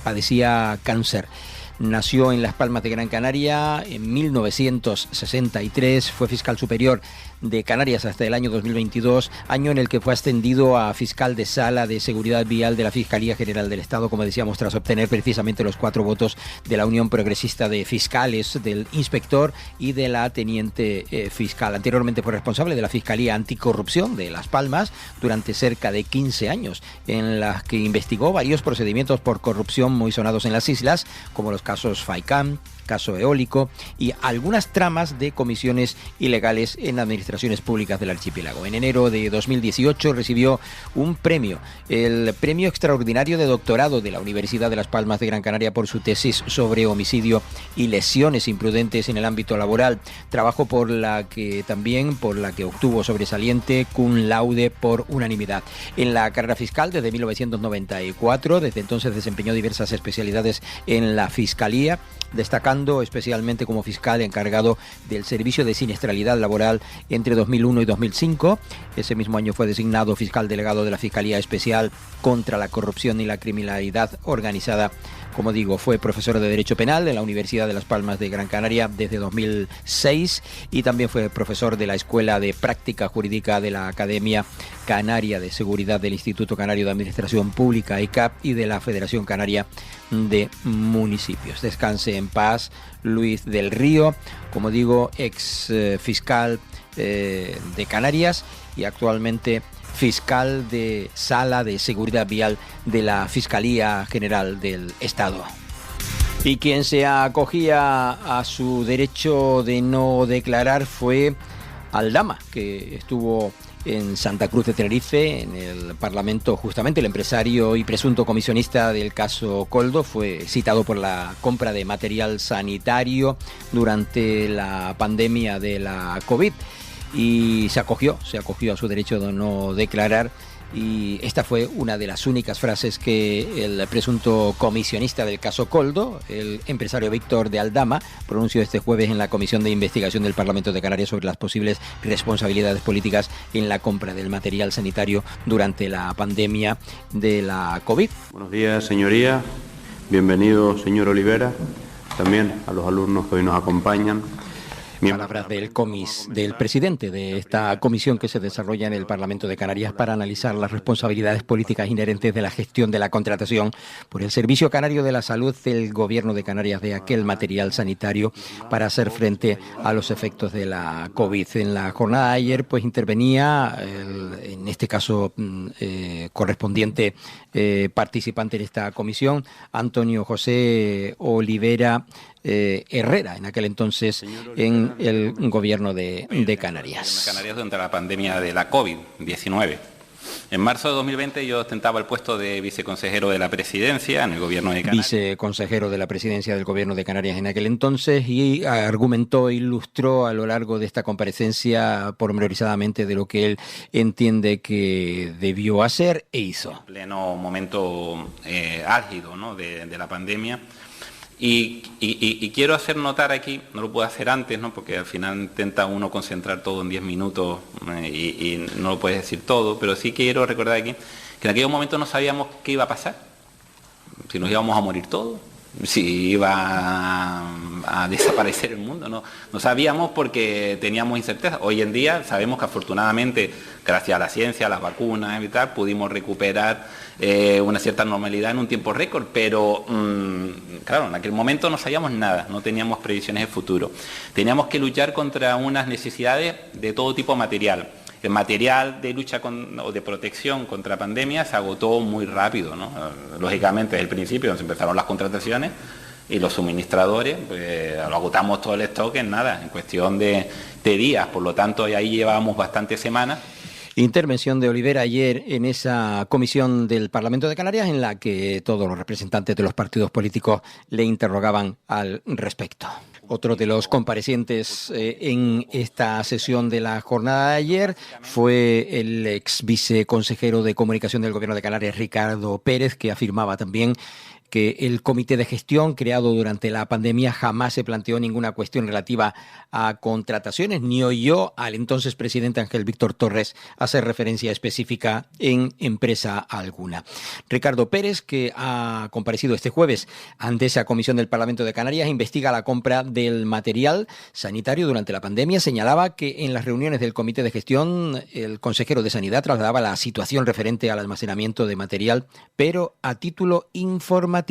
Padecía cáncer nació en Las Palmas de Gran Canaria en 1963, fue fiscal superior de Canarias hasta el año 2022, año en el que fue ascendido a fiscal de sala de seguridad vial de la Fiscalía General del Estado, como decíamos, tras obtener precisamente los 4 votos de la Unión Progresista de Fiscales, del inspector y de la teniente fiscal. Anteriormente fue responsable de la Fiscalía Anticorrupción de Las Palmas durante cerca de 15 años, en las que investigó varios procedimientos por corrupción muy sonados en las islas, como los casos FAICAM, caso eólico y algunas tramas de comisiones ilegales en administraciones públicas del archipiélago. En enero de 2018 recibió un premio, el Premio Extraordinario de Doctorado de la Universidad de Las Palmas de Gran Canaria por su tesis sobre homicidio y lesiones imprudentes en el ámbito laboral, trabajo por la que obtuvo sobresaliente cum laude por unanimidad. En la carrera fiscal desde 1994, desde entonces desempeñó diversas especialidades en la Fiscalía, destacando especialmente como fiscal encargado del Servicio de Siniestralidad Laboral entre 2001 y 2005. Ese mismo año fue designado fiscal delegado de la Fiscalía Especial contra la Corrupción y la Criminalidad Organizada. Como digo, fue profesor de Derecho Penal en la Universidad de Las Palmas de Gran Canaria desde 2006 y también fue profesor de la Escuela de Práctica Jurídica de la Academia Canaria de Seguridad del Instituto Canario de Administración Pública, ICAP, y de la Federación Canaria de Municipios. Descanse en paz Luis del Río, como digo, ex fiscal de Canarias y actualmente fiscal de Sala de Seguridad Vial de la Fiscalía General del Estado. Y quien se acogía a su derecho de no declarar fue Aldama, que estuvo en Santa Cruz de Tenerife, en el Parlamento. Justamente el empresario y presunto comisionista del caso Koldo fue citado por la compra de material sanitario durante la pandemia de la COVID y se acogió a su derecho de no declarar. Y esta fue una de las únicas frases que el presunto comisionista del caso Koldo, el empresario Víctor de Aldama, pronunció este jueves en la Comisión de Investigación del Parlamento de Canarias sobre las posibles responsabilidades políticas en la compra del material sanitario durante la pandemia de la COVID. Buenos días, señoría. Bienvenido, señor Olivera, también a los alumnos que hoy nos acompañan. Palabras del presidente de esta comisión que se desarrolla en el Parlamento de Canarias para analizar las responsabilidades políticas inherentes de la gestión de la contratación por el Servicio Canario de la Salud del Gobierno de Canarias de aquel material sanitario para hacer frente a los efectos de la COVID. En la jornada de ayer pues intervenía, en este caso correspondiente participante en esta comisión, Antonio José Olivera Herrera, en aquel entonces en el gobierno de Canarias. Canarias durante la pandemia de la COVID-19. En marzo de 2020 yo ostentaba el puesto de viceconsejero de la presidencia en el gobierno de Canarias. Viceconsejero de la presidencia del gobierno de Canarias en aquel entonces, y argumentó, ilustró a lo largo de esta comparecencia pormenorizadamente de lo que él entiende que debió hacer e hizo. En pleno momento álgido, ¿no?, de la pandemia. Y quiero hacer notar aquí, no lo puedo hacer antes, ¿no?, porque al final intenta uno concentrar todo en 10 minutos y no lo puedes decir todo, pero sí quiero recordar aquí que en aquel momento no sabíamos qué iba a pasar, si nos íbamos a morir todos, si iba a desaparecer el mundo, no sabíamos porque teníamos incerteza. Hoy en día sabemos que afortunadamente, gracias a la ciencia, a las vacunas y tal, pudimos recuperar una cierta normalidad en un tiempo récord, pero claro, en aquel momento no sabíamos nada, no teníamos previsiones de futuro. Teníamos que luchar contra unas necesidades de todo tipo de material. El material de lucha o de protección contra pandemia se agotó muy rápido, ¿no? Lógicamente, desde el principio, donde empezaron las contrataciones y los suministradores, pues lo agotamos todo el stock en nada, en cuestión de días. Por lo tanto, ahí llevábamos bastantes semanas. Intervención de Olivera ayer en esa comisión del Parlamento de Canarias en la que todos los representantes de los partidos políticos le interrogaban al respecto. Otro de los comparecientes en esta sesión de la jornada de ayer fue el ex viceconsejero de Comunicación del Gobierno de Canarias, Ricardo Pérez, que afirmaba también que el comité de gestión creado durante la pandemia jamás se planteó ninguna cuestión relativa a contrataciones, ni oyó al entonces presidente Ángel Víctor Torres hacer referencia específica en empresa alguna. Ricardo Pérez, que ha comparecido este jueves ante esa comisión del Parlamento de Canarias, investiga la compra del material sanitario durante la pandemia. Señalaba que en las reuniones del comité de gestión el consejero de Sanidad trasladaba la situación referente al almacenamiento de material, pero a título informativo.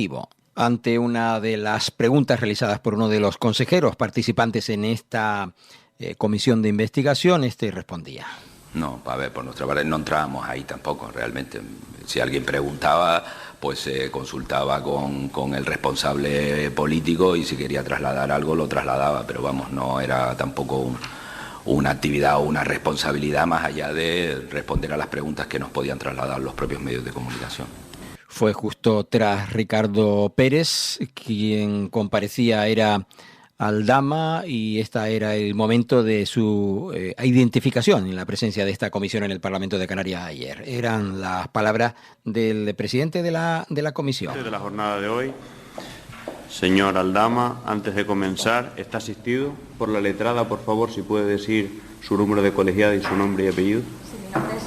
Ante una de las preguntas realizadas por uno de los consejeros participantes en esta comisión de investigación, este respondía. No, a ver, por nuestra parte no entrábamos ahí tampoco, realmente. Si alguien preguntaba, pues consultaba con el responsable político y si quería trasladar algo lo trasladaba, pero vamos, no era tampoco una actividad o una responsabilidad más allá de responder a las preguntas que nos podían trasladar los propios medios de comunicación. Fue justo tras Ricardo Pérez, quien comparecía era Aldama, y este era el momento de su identificación en la presencia de esta comisión en el Parlamento de Canarias ayer. Eran las palabras del presidente de la comisión. De la jornada de hoy, señor Aldama, antes de comenzar, está asistido por la letrada, por favor, si puede decir su número de colegiada y su nombre y apellido. Sí, mi nombre es...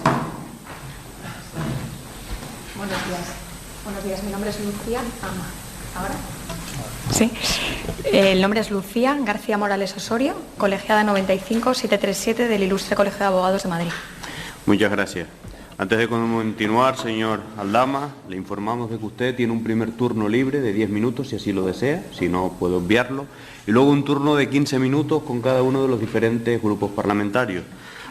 Buenos días, mi nombre es Lucía Ama. ¿Ahora? Sí. El nombre es Lucía García Morales Osorio, colegiada 95-737 del Ilustre Colegio de Abogados de Madrid. Muchas gracias. Antes de continuar, señor Aldama, le informamos de que usted tiene un primer turno libre de 10 minutos, si así lo desea, si no puede obviarlo, y luego un turno de 15 minutos con cada uno de los diferentes grupos parlamentarios.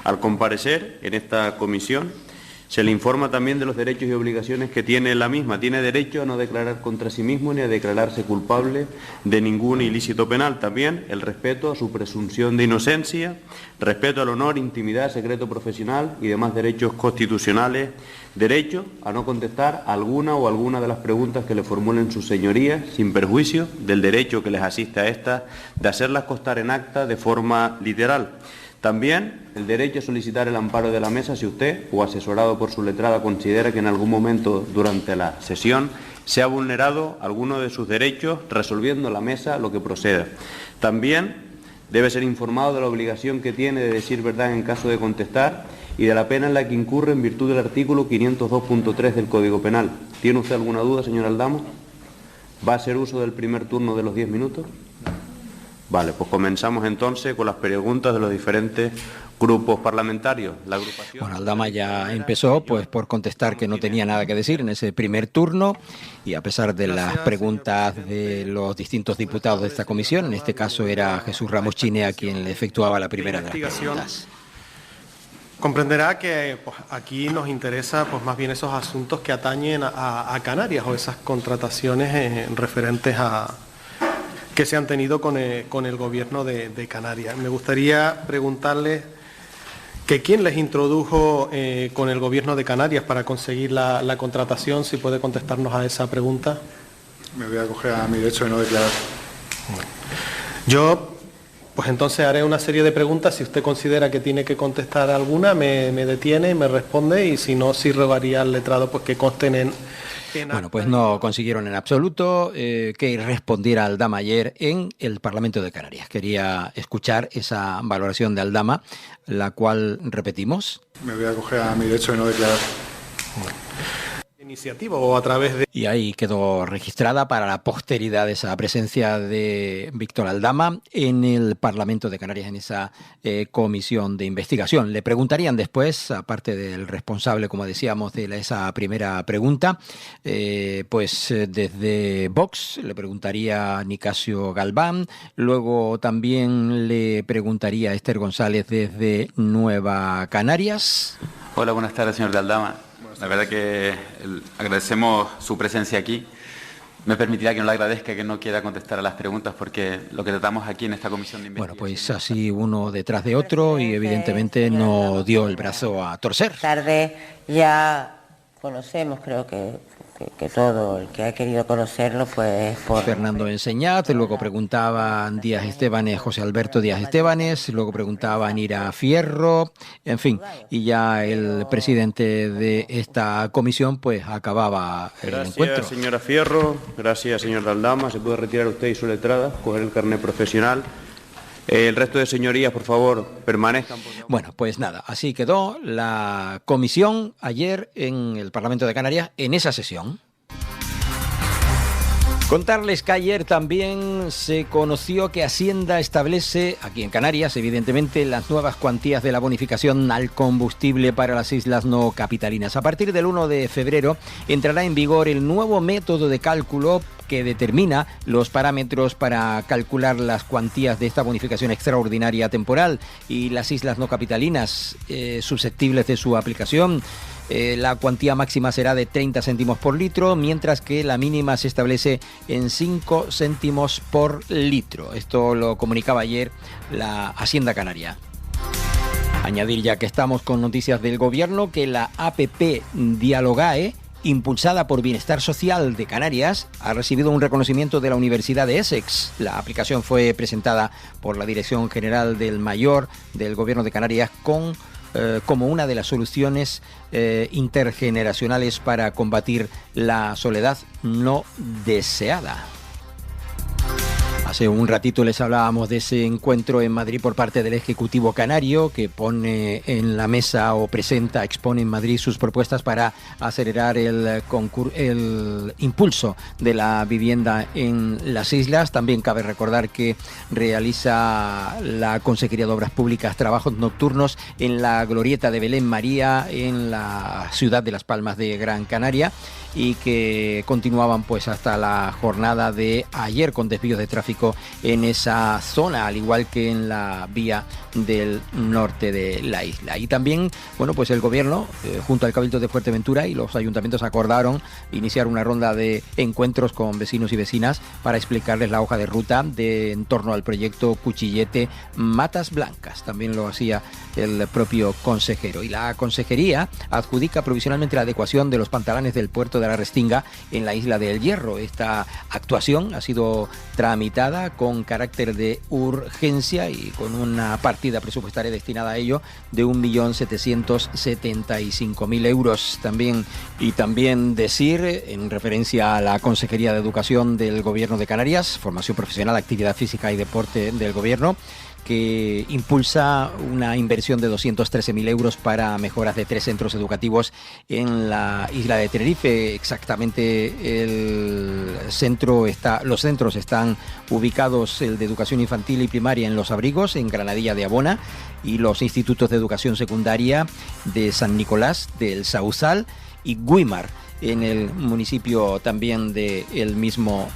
Al comparecer en esta comisión, se le informa también de los derechos y obligaciones que tiene la misma. Tiene derecho a no declarar contra sí mismo ni a declararse culpable de ningún ilícito penal. También el respeto a su presunción de inocencia, respeto al honor, intimidad, secreto profesional y demás derechos constitucionales. Derecho a no contestar alguna de las preguntas que le formulen sus señorías, sin perjuicio del derecho que les asiste a estas de hacerlas constar en acta de forma literal. También el derecho a solicitar el amparo de la mesa si usted, o asesorado por su letrada, considera que en algún momento durante la sesión se ha vulnerado alguno de sus derechos, resolviendo la mesa lo que proceda. También debe ser informado de la obligación que tiene de decir verdad en caso de contestar y de la pena en la que incurre en virtud del artículo 502.3 del Código Penal. ¿Tiene usted alguna duda, señor Aldama? ¿Va a hacer uso del primer turno de los 10 minutos? Vale, pues comenzamos entonces con las preguntas de los diferentes grupos parlamentarios. La agrupación... Bueno, Aldama ya empezó pues por contestar que no tenía nada que decir en ese primer turno, y a pesar de las preguntas de los distintos diputados de esta comisión, en este caso era Jesús Ramos Chinea quien le efectuaba la primera de las preguntas. Comprenderá que pues, aquí nos interesa pues más bien esos asuntos que atañen a Canarias, o esas contrataciones referentes a que se han tenido con el gobierno de Canarias. Me gustaría preguntarle que quién les introdujo con el gobierno de Canarias para conseguir la contratación, si puede contestarnos a esa pregunta. Me voy a acoger a mi derecho de no declarar. Yo, pues entonces haré una serie de preguntas. Si usted considera que tiene que contestar alguna, me detiene y me responde, y si no, sí rogaría al letrado pues que consten en... Bueno, pues no consiguieron en absoluto que respondiera Aldama ayer en el Parlamento de Canarias. Quería escuchar esa valoración de Aldama, la cual repetimos. Me voy a acoger a mi derecho de no declarar. Iniciativa o a través de... Y ahí quedó registrada para la posteridad esa presencia de Víctor Aldama en el Parlamento de Canarias, en esa comisión de investigación. Le preguntarían después, aparte del responsable, como decíamos, de esa primera pregunta, pues desde Vox le preguntaría Nicasio Galván, luego también le preguntaría Esther González desde Nueva Canarias. Hola, buenas tardes, señor de Aldama. La verdad que agradecemos su presencia aquí. Me permitirá que no le agradezca que no quiera contestar a las preguntas, porque lo que tratamos aquí en esta comisión de investigación... Bueno, pues así uno detrás de otro, y evidentemente no dio el brazo a torcer. Tarde ya conocemos, creo que que todo el que ha querido conocerlo pues por... Fernando Enseñat, luego preguntaban Díaz Estebanes, José Alberto Díaz Estebanes, luego preguntaban Ira Fierro, en fin, y ya el presidente de esta comisión pues acababa el encuentro. Gracias, señora Fierro, gracias, señor Aldama. Se puede retirar usted y su letrada, coger el carnet profesional. El resto de señorías, por favor, permanezcan. Bueno, pues nada, así quedó la comisión ayer en el Parlamento de Canarias en esa sesión. Contarles que ayer también se conoció que Hacienda establece, aquí en Canarias, evidentemente, las nuevas cuantías de la bonificación al combustible para las islas no capitalinas. A partir del 1 de febrero entrará en vigor el nuevo método de cálculo que determina los parámetros para calcular las cuantías de esta bonificación extraordinaria temporal y las islas no capitalinas susceptibles de su aplicación. La cuantía máxima será de 30 céntimos por litro, mientras que la mínima se establece en 5 céntimos por litro. Esto lo comunicaba ayer la Hacienda Canaria. Añadir, ya que estamos con noticias del gobierno, que la APP Dialogae, impulsada por Bienestar Social de Canarias, ha recibido un reconocimiento de la Universidad de Essex. La aplicación fue presentada por la Dirección General del Mayor del Gobierno de Canarias como una de las soluciones intergeneracionales para combatir la soledad no deseada. Hace un ratito les hablábamos de ese encuentro en Madrid por parte del Ejecutivo Canario, que pone en la mesa o expone en Madrid sus propuestas para acelerar el impulso de la vivienda en las islas. También cabe recordar que realiza la Consejería de Obras Públicas trabajos nocturnos en la Glorieta de Belén María, en la ciudad de Las Palmas de Gran Canaria, y que continuaban pues hasta la jornada de ayer con desvíos de tráfico en esa zona, al igual que en la vía del norte de la isla. Y también, bueno, pues el gobierno, junto al Cabildo de Fuerteventura y los ayuntamientos, acordaron iniciar una ronda de encuentros con vecinos y vecinas para explicarles la hoja de ruta en torno al proyecto Cuchillete Matas Blancas. También lo hacía el propio consejero. Y la consejería adjudica provisionalmente la adecuación de los pantalanes del puerto de la Restinga en la isla del Hierro. Esta actuación ha sido tramitada con carácter de urgencia y con una partida presupuestaria destinada a ello de 1.775.000 euros. También decir, en referencia a la Consejería de Educación del Gobierno de Canarias, Formación Profesional, Actividad Física y Deporte del Gobierno, que impulsa una inversión de 213.000 euros para mejoras de 3 centros educativos en la isla de Tenerife. Exactamente, los centros están ubicados, el de educación infantil y primaria en Los Abrigos, en Granadilla de Abona, y los institutos de educación secundaria de San Nicolás, del Sauzal y Güímar, en el municipio también del mismo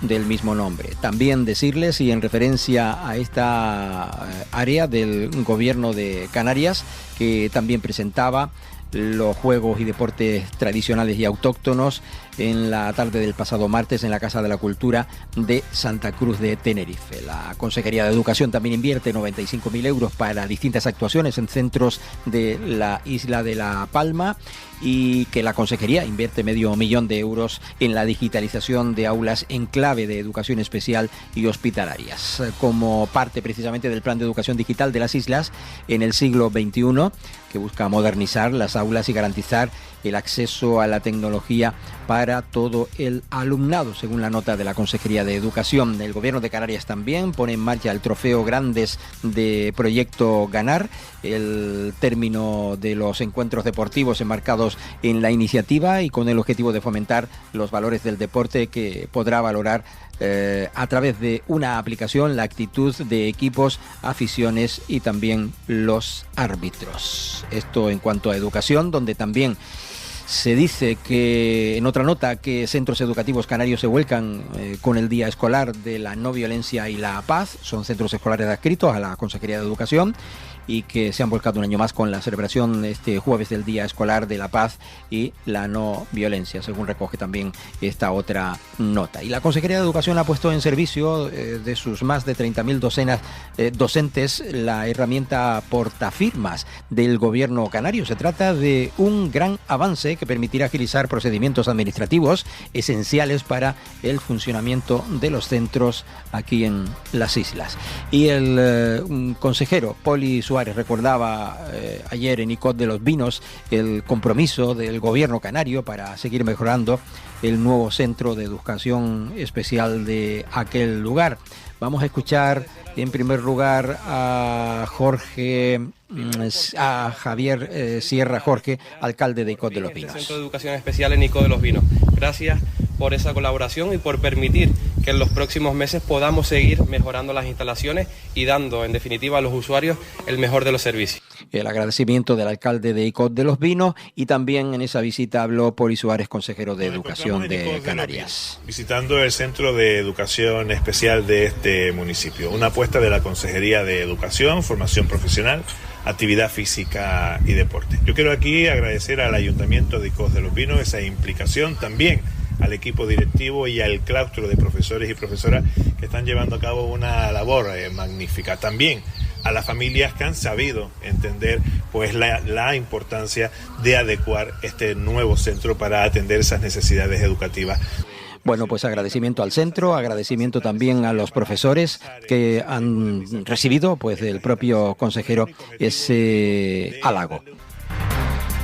nombre. También decirles, y en referencia a esta área del Gobierno de Canarias, que también presentaba los juegos y deportes tradicionales y autóctonos en la tarde del pasado martes en la Casa de la Cultura de Santa Cruz de Tenerife. La Consejería de Educación también invierte 95.000 euros para distintas actuaciones en centros de la isla de La Palma, y que la Consejería invierte 500.000 euros en la digitalización de aulas en clave de educación especial y hospitalarias, como parte precisamente del Plan de Educación Digital de las Islas en el siglo XXI, que busca modernizar las aulas y garantizar el acceso a la tecnología para todo el alumnado, según la nota de la Consejería de Educación. El Gobierno de Canarias también pone en marcha el Trofeo Grandes de Proyecto Ganar, el término de los encuentros deportivos enmarcados en la iniciativa y con el objetivo de fomentar los valores del deporte, que podrá valorar a través de una aplicación la actitud de equipos, aficiones y también los árbitros. Esto en cuanto a educación, donde también se dice que, en otra nota, que centros educativos canarios se vuelcan con el Día Escolar de la No Violencia y la Paz. Son centros escolares adscritos a la Consejería de Educación y que se han volcado un año más con la celebración este jueves del Día Escolar de la Paz y la No Violencia, según recoge también esta otra nota. Y la Consejería de Educación ha puesto en servicio de sus más de 30.000 docentes la herramienta portafirmas del Gobierno canario. Se trata de un gran avance que permitirá agilizar procedimientos administrativos esenciales para el funcionamiento de los centros aquí en las islas. Y el consejero Poli Suárez recordaba ayer en ICOT de los Vinos el compromiso del gobierno canario para seguir mejorando el nuevo centro de educación especial de aquel lugar. Vamos a escuchar en primer lugar a Javier Sierra Jorge, alcalde de ICOT de los Vinos. Centro de Educación Especial en ICOT de los Vinos. Gracias por esa colaboración y por permitir que en los próximos meses podamos seguir mejorando las instalaciones y dando, en definitiva, a los usuarios el mejor de los servicios. El agradecimiento del alcalde de ICOT de los Vinos, y también en esa visita habló Poli Suárez, consejero de Educación de Canarias. Visitando el Centro de Educación Especial de este municipio, una apuesta de la Consejería de Educación, Formación Profesional, Actividad Física y Deporte. Yo quiero aquí agradecer al Ayuntamiento de ICOT de los Vinos esa implicación, también al equipo directivo y al claustro de profesores y profesoras que están llevando a cabo una labor magnífica. También a las familias que han sabido entender pues la importancia de adecuar este nuevo centro para atender esas necesidades educativas. Bueno, pues agradecimiento al centro, agradecimiento también a los profesores que han recibido pues del propio consejero ese halago.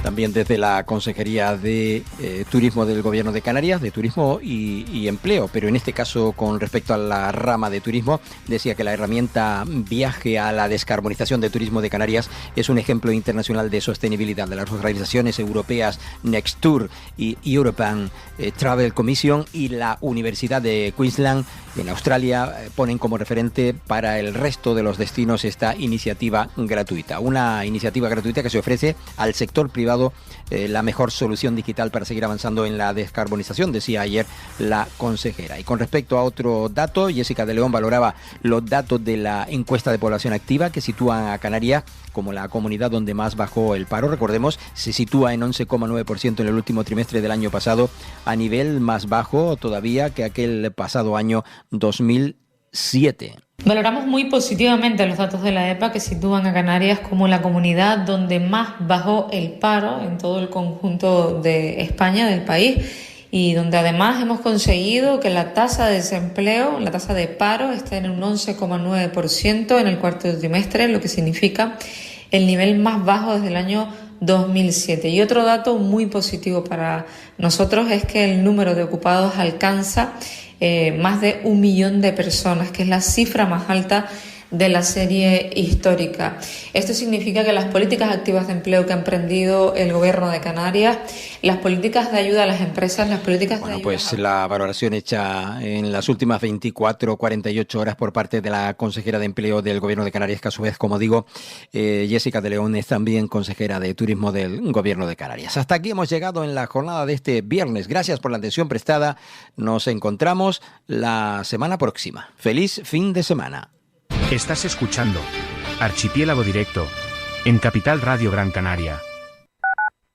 También desde la Consejería de Turismo del Gobierno de Canarias, de Turismo y Empleo, pero en este caso con respecto a la rama de turismo, decía que la herramienta Viaje a la Descarbonización de Turismo de Canarias es un ejemplo internacional de sostenibilidad de las organizaciones europeas Nextur y European Travel Commission y la Universidad de Queensland en Australia ponen como referente para el resto de los destinos esta iniciativa gratuita. Una iniciativa gratuita que se ofrece al sector privado la mejor solución digital para seguir avanzando en la descarbonización, decía ayer la consejera. Y con respecto a otro dato, Jessica de León valoraba los datos de la encuesta de población activa que sitúan a Canarias como la comunidad donde más bajó el paro. Recordemos, se sitúa en 11,9% en el último trimestre del año pasado, a nivel más bajo todavía que aquel pasado año 2007. Valoramos muy positivamente los datos de la EPA que sitúan a Canarias como la comunidad donde más bajó el paro en todo el conjunto de España, del país, y donde además hemos conseguido que la tasa de desempleo, la tasa de paro, esté en un 11,9% en el cuarto trimestre, lo que significa el nivel más bajo desde el año 2007. Y otro dato muy positivo para nosotros es que el número de ocupados alcanza más de 1 millón de personas, que es la cifra más alta de la serie histórica. Esto significa que las políticas activas de empleo que ha emprendido el Gobierno de Canarias, las políticas de ayuda a las empresas, las políticas de ayuda... Pues la valoración hecha en las últimas 48 horas por parte de la consejera de Empleo del Gobierno de Canarias, que a su vez, como digo, Jessica de León es también consejera de Turismo del Gobierno de Canarias. Hasta aquí hemos llegado en la jornada de este viernes. Gracias por la atención prestada. Nos encontramos la semana próxima. ¡Feliz fin de semana! Estás escuchando Archipiélago Directo en Capital Radio Gran Canaria.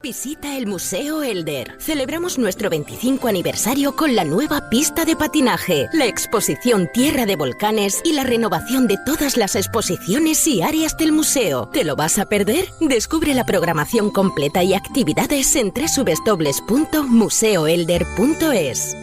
Visita el Museo Elder. Celebramos nuestro 25 aniversario con la nueva pista de patinaje, la exposición Tierra de Volcanes y la renovación de todas las exposiciones y áreas del museo. ¿Te lo vas a perder? Descubre la programación completa y actividades en www.museoelder.es.